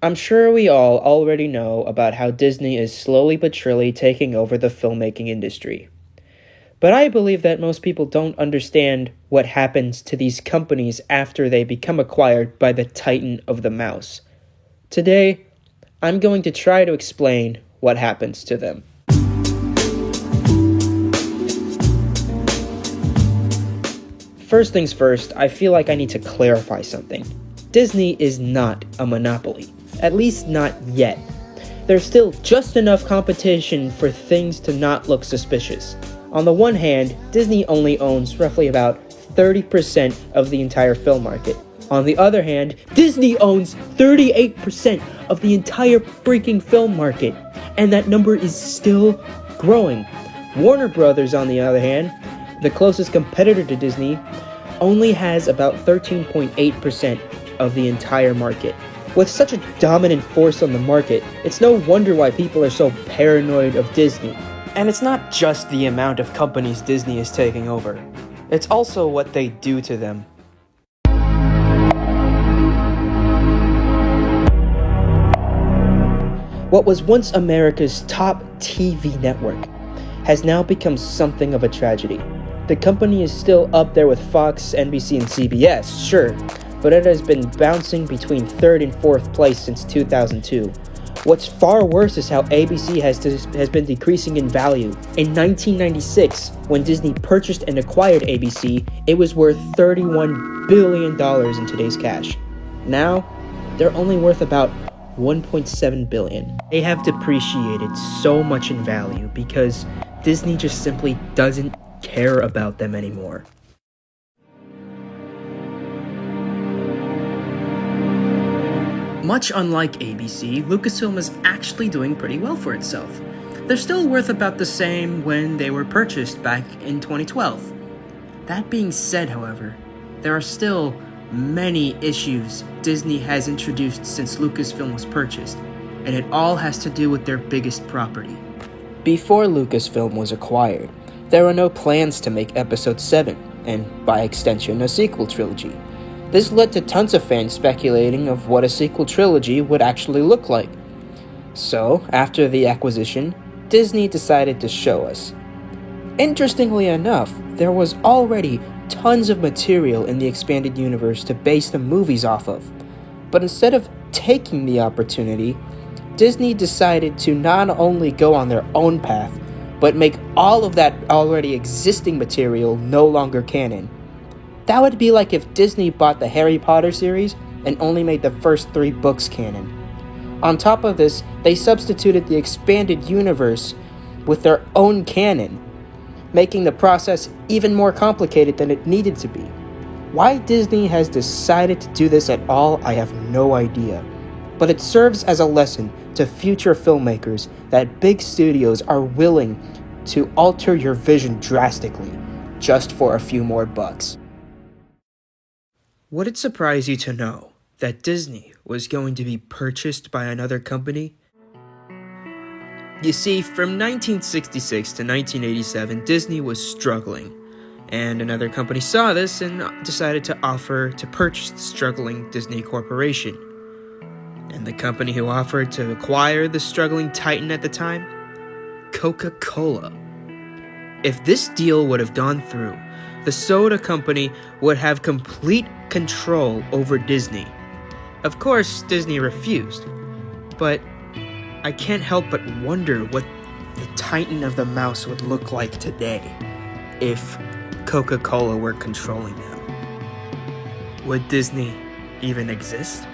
I'm sure we all already know about how Disney is slowly but surely taking over the filmmaking industry. But I believe that most people don't understand what happens to these companies after they become acquired by the Titan of the Mouse. Today, I'm going to try to explain what happens to them. First things first, I feel like I need to clarify something. Disney is not a monopoly, at least not yet. There's still just enough competition for things to not look suspicious. On the one hand, Disney only owns roughly about 30% of the entire film market. On the other hand, Disney owns 38% of the entire freaking film market, and that number is still growing. Warner Brothers, on the other hand, the closest competitor to Disney, only has about 13.8% of the entire market. With such a dominant force on the market, it's no wonder why people are so paranoid of Disney. And it's not just the amount of companies Disney is taking over. It's also what they do to them. What was once America's top TV network has now become something of a tragedy. The company is still up there with Fox, NBC, and CBS, sure, but it has been bouncing between 3rd and 4th place since 2002. What's far worse is how ABC has been decreasing in value. In 1996, when Disney purchased and acquired ABC, it was worth $31 billion in today's cash. Now, they're only worth about $1.7 billion. They have depreciated so much in value because Disney just simply doesn't care about them anymore. Much unlike ABC, Lucasfilm is actually doing pretty well for itself. They're still worth about the same when they were purchased back in 2012. That being said, however, there are still many issues Disney has introduced since Lucasfilm was purchased, and it all has to do with their biggest property. Before Lucasfilm was acquired, there were no plans to make Episode 7, and by extension, a sequel trilogy. This led to tons of fans speculating of what a sequel trilogy would actually look like. So, after the acquisition, Disney decided to show us. Interestingly enough, there was already tons of material in the expanded universe to base the movies off of. But instead of taking the opportunity, Disney decided to not only go on their own path, but make all of that already existing material no longer canon. That would be like if Disney bought the Harry Potter series and only made the first 3 books canon. On top of this, they substituted the expanded universe with their own canon, making the process even more complicated than it needed to be. Why Disney has decided to do this at all, I have no idea. But it serves as a lesson to future filmmakers that big studios are willing to alter your vision drastically, just for a few more bucks. Would it surprise you to know that Disney was going to be purchased by another company? You see, from 1966 to 1987, Disney was struggling, and another company saw this and decided to offer to purchase the struggling Disney Corporation. And the company who offered to acquire the struggling Titan at the time? CocaCola. If this deal would have gone through, the soda company would have complete control over Disney. Of course, Disney refused, but I can't help but wonder what the Titan of the Mouse would look like today if Coca-Cola were controlling them. Would Disney even exist?